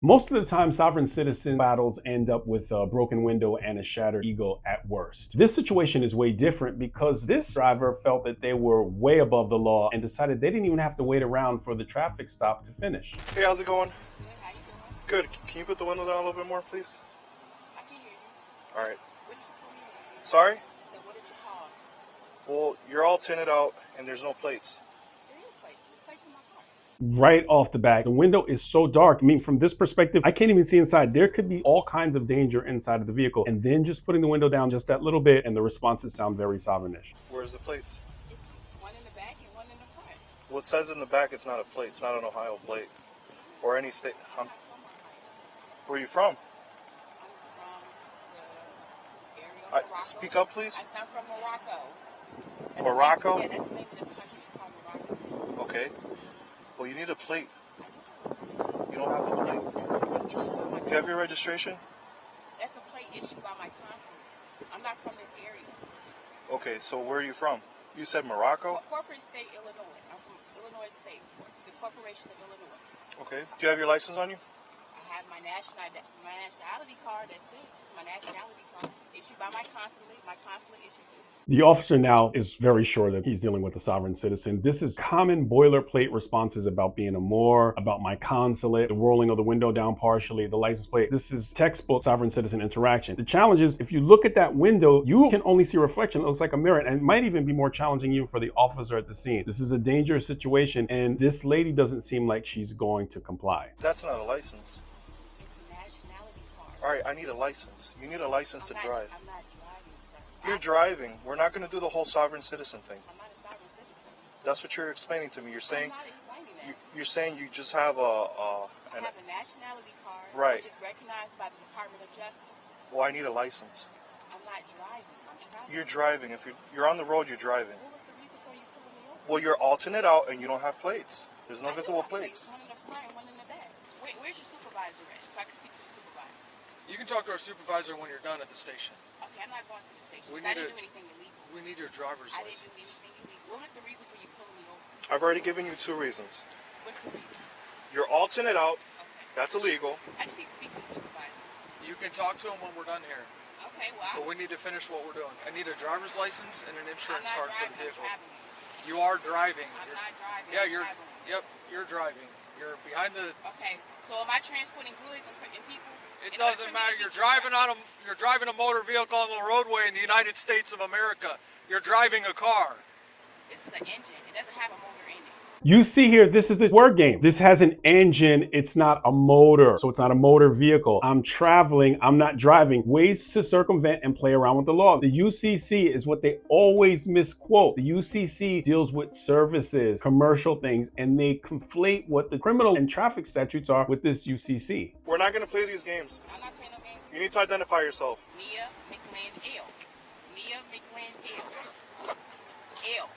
Most of the time, sovereign citizen battles end up with a broken window and a shattered ego at worst. This situation is way different because this driver felt that they were way above the law and decided they didn't even have to wait around for the traffic stop to finish. Hey, how's it going? Good, how you doing? Good. Can you put the window down a little bit more, please? I can hear you. All right. What did you pull me over? Sorry? I said, what is the cause? Well, you're all tinted out and there's no plates. There is plates. There's plates in my car. Right off the bat, the window is so dark. I mean, from this perspective, I can't even see inside. There could be all kinds of danger inside of the vehicle. And then just putting the window down just that little bit, and the responses sound very sovereignish. Where's the plates? It's one in the back and one in the front. Well, it says in the back it's not a plate. It's not an Ohio plate. Or any state. I'm not from Ohio. Where are you from? I'm from the area of Morocco. Speak up, please. I said I'm from Morocco. Morocco? Yeah, that's the name of this country. It's called Morocco. Okay. Well, you need a plate. You don't have a plate. That's a plate issued by my Do you have your registration? That's a plate issued by my consulate. I'm not from this area. Okay, so where are you from? You said Morocco? Corporate state, Illinois. I'm from Illinois State, the Corporation of Illinois. Okay. Do you have your license on you? I have my nationality card. That's it. It's my nationality card issued by my consulate. My consulate issued this. The officer now is very sure that he's dealing with a sovereign citizen. This is common boilerplate responses about being a Moor, about my consulate, the rolling of the window down partially, the license plate. This is textbook sovereign citizen interaction. The challenge is if you look at that window, you can only see a reflection. It looks like a mirror, and it might even be more challenging even for the officer at the scene. This is a dangerous situation, and this lady doesn't seem like she's going to comply. That's not a license. It's a nationality card. All right, I need a license. You need a license to drive. I'm not driving, sir. You're driving. We're not going to do the whole sovereign citizen thing. I'm not a sovereign citizen. That's what you're explaining to me. You're saying I'm not explaining that. you're saying you just have I have a nationality card, Right. which is recognized by the Department of Justice. well, I need a license. I'm not driving. I'm traveling. You're driving. If you're on the road, you're driving. What was the reason for you pulling me over? Well, you're alternate out and you don't have plates. There's no I do visible have plates. plates. One in the front and one in the back. Where's your supervisor at? So I can speak to the supervisor. You can talk to our supervisor when you're done at the station. Okay, I'm not going to the station. We 'Cause I need didn't a- do anything illegal. We need your driver's I didn't do license. anything illegal. What was the reason for you pulling me over? I've already given you 2 reasons. What's the reason? You're alternate out. Okay. That's illegal. I just need to speak to the supervisor. You can talk to him when we're done here. Okay, well, But we need to finish what we're doing. I need a driver's license and an I'm insurance not card for driving. the I'm vehicle. traveling. You are driving. I'm not driving. Yeah, I'm you're. traveling. Yep, you're driving. You're behind the. Okay, so am I transporting goods and people? It In order doesn't for me to matter. be You're driving on a. You're driving a motor vehicle on the roadway in the United States of America. You're driving a car. This is an engine. It doesn't have a motor in it. You see here, this is the word game. This has an engine. It's not a motor. So it's not a motor vehicle. I'm traveling. I'm not driving. Ways to circumvent and play around with the law. The UCC is what they always misquote. The UCC deals with services, commercial things, and they conflate what the criminal and traffic statutes are with this UCC. We're not going to play these games. I'm not playing no games. You need to identify yourself. Mia McLean L. Mia McLean L. L.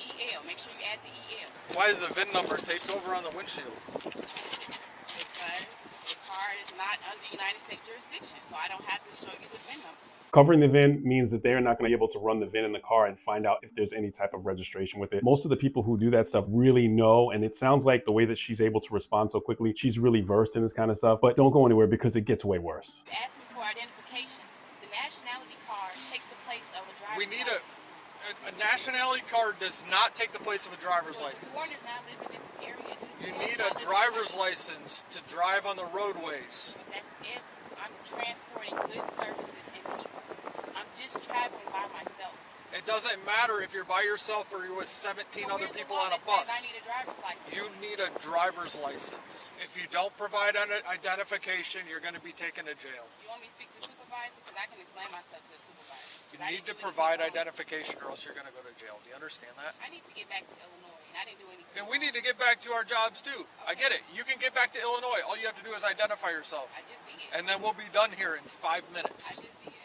E-L. Make sure you add the E-L. Why is the VIN number taped over on the windshield? Because the car is not under United States jurisdiction, so I don't have to show you the VIN number. Covering the VIN means that they're not going to be able to run the VIN in the car and find out if there's any type of registration with it. Most of the people who do that stuff really know, and it sounds like the way that she's able to respond so quickly, she's really versed in this kind of stuff. But don't go anywhere because it gets way worse. You asked me for identification. The nationality card takes the place of a driver's We need license. a nationality card does not take the place of a driver's So license. foreigners now live in this area. You need a driver's license to drive on the roadways. But that's if I'm transporting goods, services, and people. I'm just traveling by myself. It doesn't matter if you're by yourself or you're with 17 So other where's the people law on a that says I bus. need a driver's license. You need a driver's license. If you don't provide an identification, you're going to be taken to jail. You want me to speak to the supervisor? Because I can explain myself to the supervisor. You 'Cause I need to didn't do provide anything wrong. identification or else you're going to go to jail. Do you understand that? I need to get back to Illinois, and I didn't do anything. And we need to get back to our jobs too. I get it. You can get back to Illinois. All you have to do is identify yourself. I just did. And then we'll be done here in 5 I minutes. just did.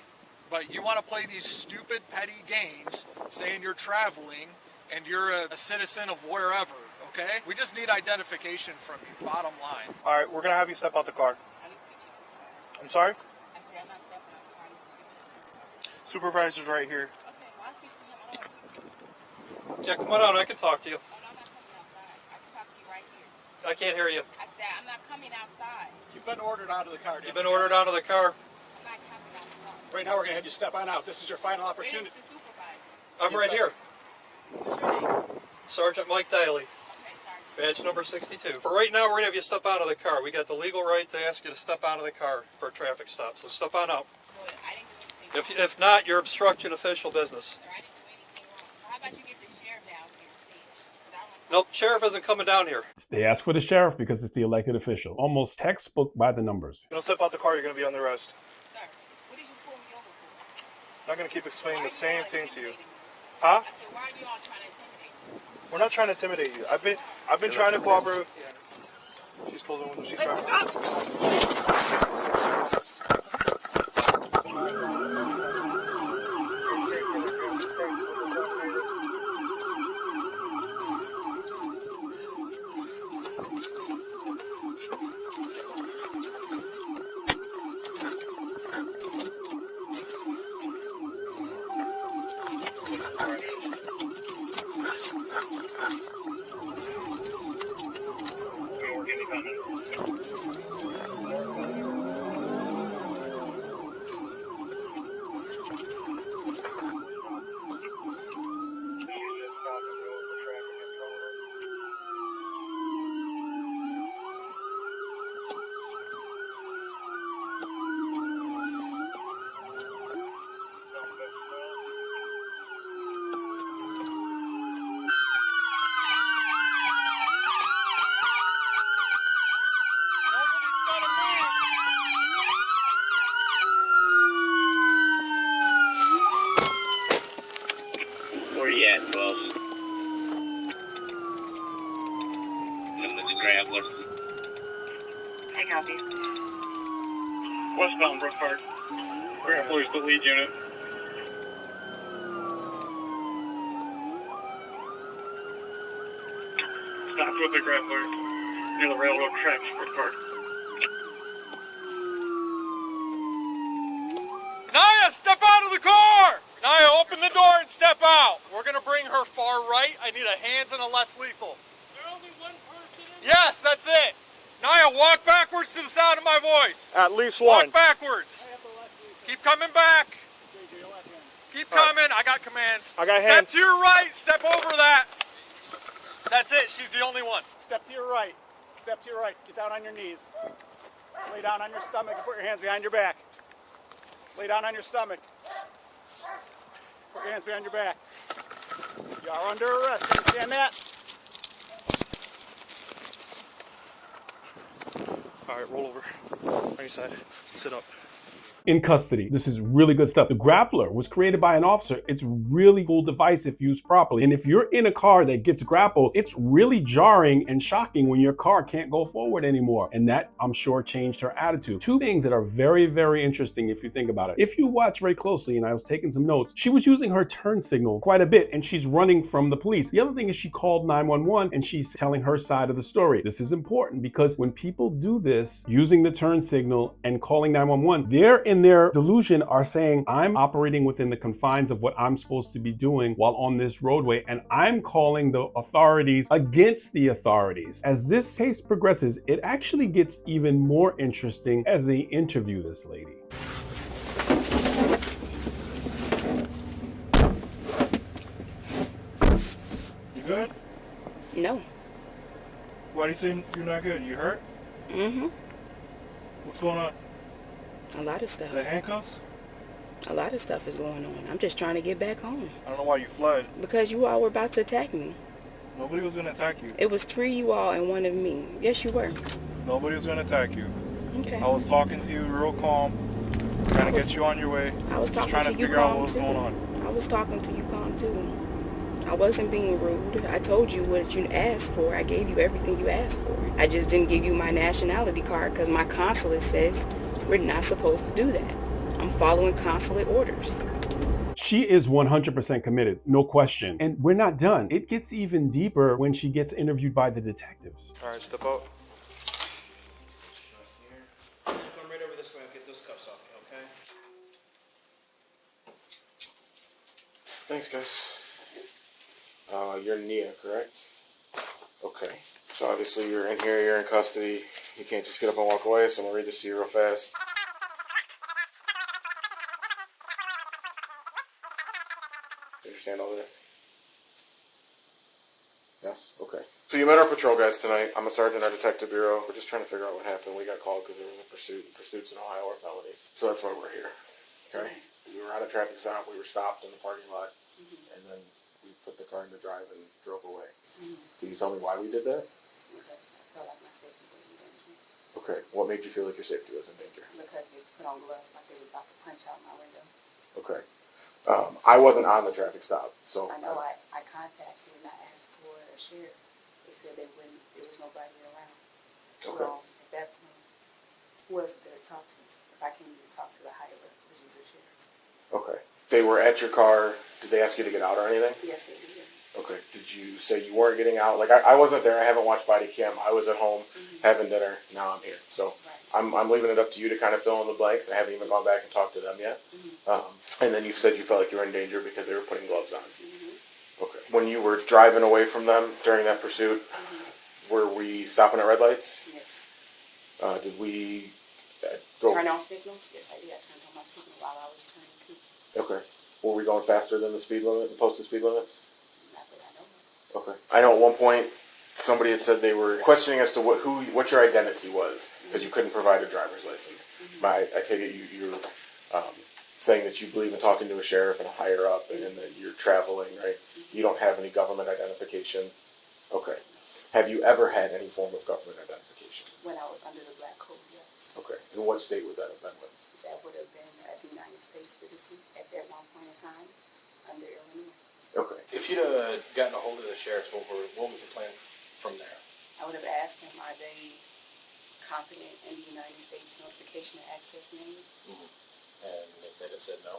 But you want to play these stupid, petty games saying you're traveling and you're a citizen of wherever, okay? We just need identification from you, bottom line. All right, we're going to have you step out the car. I need to speak to your supervisor. I'm sorry? I said I'm not stepping out the car. I need to speak to the supervisor. Supervisor's right here. Okay, well, I'll speak to him. I don't want to speak to him. Yeah, come on out. I can talk to you. Oh, no, I'm not coming outside. I can talk to you right here. I can't hear you. I that I'm not coming outside. You've been ordered out of the car. You've been ordered out of the car. I'm not coming outside. Right now, we're going to have you step on out. This is your final Where's opportunity. the supervisor? I'm right here. What's your name? Sergeant Mike Daly, Okay, sorry. badge number 62. For right now, we're going to have you step out of the car. We got the legal right to ask you to step out of the car for a traffic stop. So step on out. Well, I didn't do anything If not, you're obstructing official business. wrong. I didn't do anything wrong. How about you get the sheriff down here, Steve? 'Cause I want to Nope, sheriff isn't coming down here. They ask for the sheriff because it's the elected official. Almost textbook by the numbers. You don't step out the car, you're going to be under arrest. Sir, what did you pull me over for? I'm not going to keep explaining the same thing to you. Intimidating me? Huh? I said, why are you all trying to intimidate me? We're not trying to intimidate you. I've been trying to cooperate. She's pulled the window. She's trying to. Where you at, boss? I'm with the Grappler. I can help you. Westbound Brookford. Grappler's the lead unit. Stopped with the Grappler near the railroad tracks, Brookford. Naya, step out of the car! Naya, open the door and step out. We're going to bring her far right. I need a hands and a less lethal. There's only one person in Yes, that's it. Naya, walk backwards to the sound of my voice. At least Walk backwards. Keep coming back. Keep coming. I got commands. I got Step hands. to your right. Step over that. That's it. She's the only one. Step to your right. Step to your right. Get down on your knees. Lay down on your stomach and put your hands behind your back. Lay down on your stomach. Put your hands behind your back. You are under arrest. You understand that? All right, roll over. On your side. Sit up. In custody. This is really good stuff. The Grappler was created by an officer. It's a really cool device if used properly. And if you're in a car that gets grappled, it's really jarring and shocking when your car can't go forward anymore. And that, I'm sure, changed her attitude. Two things that are very, very interesting if you think about it. If you watch very closely, and I was taking some notes, she was using her turn signal quite a bit and she's running from the police. The other thing is she called 911 and she's telling her side of the story. This is important because when people do this, using the turn signal and calling 911, they're in their delusion are saying, I'm operating within the confines of what I'm supposed to be doing while on this roadway, and I'm calling the authorities against the authorities. As this case progresses, it actually gets even more interesting as they interview this lady. You good? No. Why do you say you're not good? You hurt? Mm-hmm. What's going on? A lot of stuff. The handcuffs? A lot of stuff is going on. I'm just trying to get back home. I don't know why you fled. Because you all were about to attack me. Nobody was gonna attack you. It was 3 you all and 1 of me. Yes, you were. Nobody was gonna attack you. Okay. I was talking to you real calm, trying to get you on your way. I was Just talking trying to to you figure out calm what was too. going on. I was talking to you calm too. I wasn't being rude. I told you what you asked for. I gave you everything you asked for. I just didn't give you my nationality card because my consulate says we're not supposed to do that. I'm following consulate orders. She is 100% committed, no question. And we're not done. It gets even deeper when she gets interviewed by the detectives. All right, step out. Come right over this way. I'll get those cuffs off you, okay? Thanks, guys. You're Nia, correct? Okay. So obviously you're in here, you're in custody. You can't just get up and walk away, so I'm going to read this to you real fast. You understand all that? Yes? Okay. So you met our patrol guys tonight. I'm a sergeant at Detective Bureau. We're just trying to figure out what happened. We got called because there was a pursuit. Pursuits in Ohio are felonies. So that's why we're here. Okay? We were at a traffic stop. We were stopped in the parking lot. And then we put the car in the drive and drove away. Can you tell me why we did that? Because I felt like my safety was in danger. Okay. What made you feel like your safety was in danger? Because they put on gloves like they were about to punch out my window. Okay. I wasn't on the traffic stop, so. I know I contacted and I asked for a sheriff. They said there was nobody around. Okay. So at that point, who else there to talk to? If I can't even talk to the higher up, which is the sheriff. Okay. They were at your car. Did they ask you to get out or anything? Yes, they did. Okay. Did you say you weren't getting out? Like, I wasn't there. I haven't watched body cam. I was at home having dinner. Now I'm here. So I'm leaving it up to you to kind of fill in the blanks. I haven't even gone back and talked to them yet. And then you said you felt like you were in danger because they were putting gloves on. Okay. When you were driving away from them during that pursuit, were we stopping at red lights? Yes. Did we go? Turn on signals? Yes, I did. I turned on my signal while I was turning too. Okay. Were we going faster than the speed limit, the posted speed limits? Not that I know of. Okay. I know at one point somebody had said they were questioning as to what your identity was because you couldn't provide a driver's license. But I take it you're saying that you believe in talking to a sheriff and a higher up and that you're traveling, right? You don't have any government identification. Okay. Have you ever had any form of government identification? When I was under the black code, yes. Okay. And what state would that have been with? That would have been as a United States citizen at that one point in time under Illinois. Okay. If you'd gotten a hold of the sheriffs, what was the plan from there? I would have asked them, are they competent in the United States Notification and Access Manual? And if they'd have said no?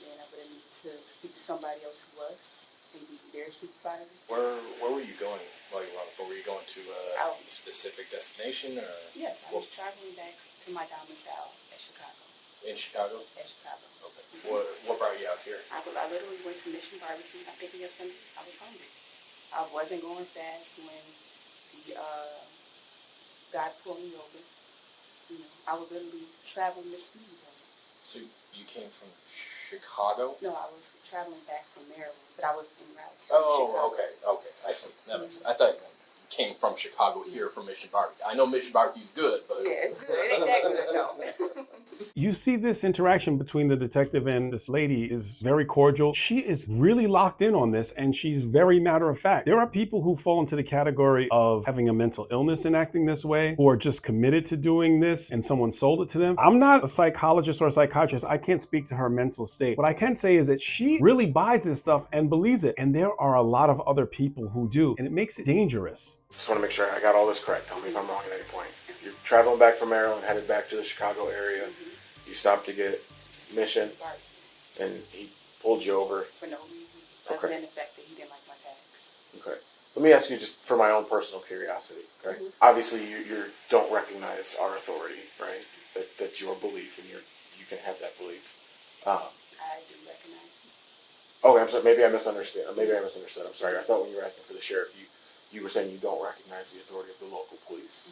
Then I would have needed to speak to somebody else who was, maybe their supervisor. Where were you going while you were on the phone? Were you going to a specific destination or? Yes, I was traveling back to my domicile at Chicago. In Chicago? At Chicago. Okay. What brought you out here? I literally went to Mission Barbecue. I picked me up something. I was hungry. I wasn't going fast when the guy pulled me over. You know, I was literally traveling the speed limit. So you came from Chicago? No, I was traveling back from Maryland, but I was en route to Chicago. Oh, okay. I see. That makes sense. I thought you came from Chicago here from Mission Barbecue. I know Mission Barbecue's good, but... Yeah, it's good. It ain't that good, though. You see this interaction between the detective and this lady is very cordial. She is really locked in on this and she's very matter of fact. There are people who fall into the category of having a mental illness and acting this way, who are just committed to doing this and someone sold it to them. I'm not a psychologist or a psychiatrist. I can't speak to her mental state. What I can say is that she really buys this stuff and believes it. And there are a lot of other people who do, and it makes it dangerous. Just want to make sure I got all this correct. Tell me if I'm wrong at any point. You're traveling back from Maryland, headed back to the Chicago area. You stopped to get Mission, and he pulled you over. For no reason, other than the fact that he didn't like my tags. Okay. Let me ask you just for my own personal curiosity, okay? Obviously, you don't recognize our authority, right? That's your belief, and you can have that belief. I do recognize it. Okay, I'm sorry. Maybe I misunderstood. I'm sorry. I thought when you were asking for the sheriff, you were saying you don't recognize the authority of the local police.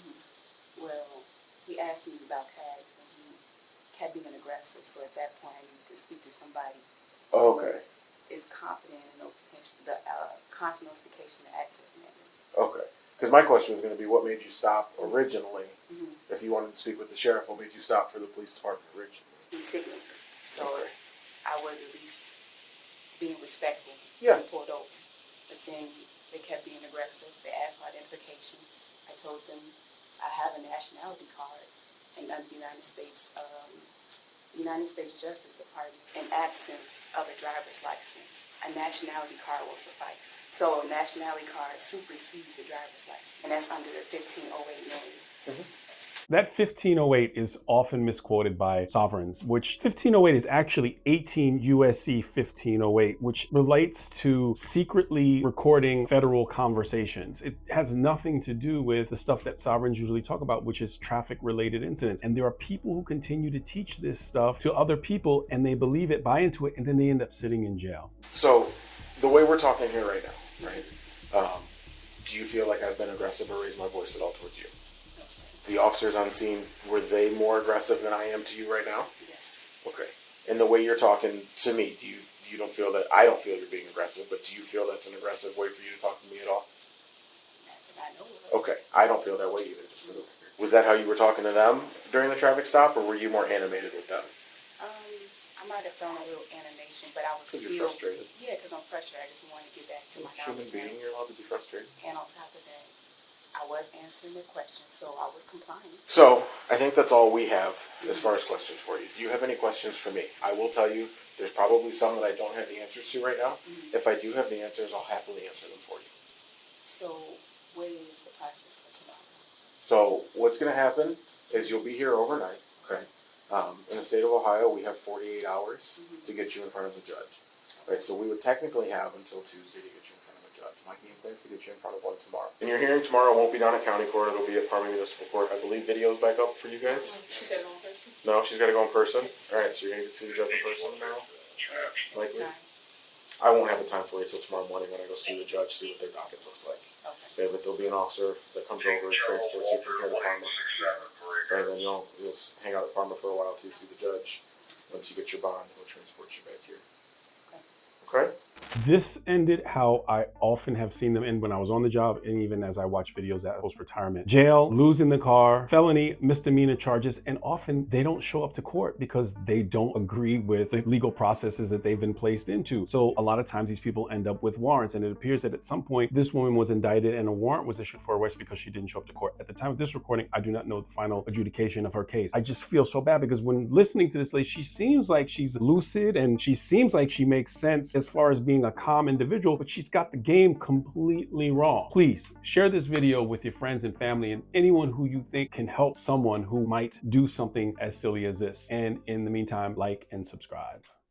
Well, he asked me about tags, and he kept being aggressive. So at that point, I needed to speak to somebody Okay. who is confident in the constant notification and access manual. Okay. Because my question was going to be, what made you stop originally? If you wanted to speak with the sheriff, what made you stop for the police department originally? He signaled, so I was at least being respectful. Yeah. And pulled over, but then they kept being aggressive. They asked for identification. I told them I have a nationality card, and under the United States Justice Department, in absence of a driver's license, a nationality card will suffice. So a nationality card supersedes the driver's license, and that's under the 1508 million. That 1508 is often misquoted by sovereigns, which 1508 is actually 18 USC 1508, which relates to secretly recording federal conversations. It has nothing to do with the stuff that sovereigns usually talk about, which is traffic-related incidents. And there are people who continue to teach this stuff to other people, and they believe it, buy into it, and then they end up sitting in jail. So, the way we're talking here right now, right? do you feel like I've been aggressive or raised my voice at all towards you? No, sir. The officers on scene, were they more aggressive than I am to you right now? Yes. Okay. And the way you're talking to me, you don't feel that, I don't feel you're being aggressive, but do you feel that's an aggressive way for you to talk to me at all? Not that I know of. Okay. I don't feel that way either, just for the record. Was that how you were talking to them during the traffic stop, or were you more animated with them? I might have thrown a little animation, but I was Because still... you're frustrated. Yeah, because I'm frustrated. I just wanted to get back to my Human daughter's being, name. you're allowed to be frustrated. And on top of that, I was answering their questions, so I was complying. So, I think that's all we have as far as questions for you. Do you have any questions for me? I will tell you, there's probably some that I don't have the answers to right now. If I do have the answers, I'll happily answer them for you. So, what is the process for tomorrow? So, what's going to happen is you'll be here overnight, okay? In the state of Ohio, we have 48 hours to get you in front of the judge. Right, so we would technically have until Tuesday to get you in front of a judge. My game plan is to get you in front of one tomorrow. And your hearing tomorrow won't be down at county court, it'll be at Parma Municipal Court. I believe video's back up for you guys. She said on person? No, she's got to go in person. Alright, so you're going to get to see the judge in person tomorrow? Likely. Time. I won't have a time for you till tomorrow morning when I go see the judge, see what their docket looks like. Okay. Okay, but there'll be an officer that comes over and transports you from here to Parma. And then you'll hang out at Parma for a while till you see the judge. Once you get your bond, he'll transport you back here. Okay? This ended how I often have seen them end when I was on the job, and even as I watch videos at post-retirement. Jail, losing the car, felony, misdemeanor charges, and often they don't show up to court because they don't agree with the legal processes that they've been placed into. So a lot of times these people end up with warrants, and it appears that at some point this woman was indicted and a warrant was issued for arrest because she didn't show up to court. At the time of this recording, I do not know the final adjudication of her case. I just feel so bad because when listening to this lady, she seems like she's lucid and she seems like she makes sense as far as being a calm individual, but she's got the game completely wrong. Please share this video with your friends and family and anyone who you think can help someone who might do something as silly as this. And in the meantime, like and subscribe.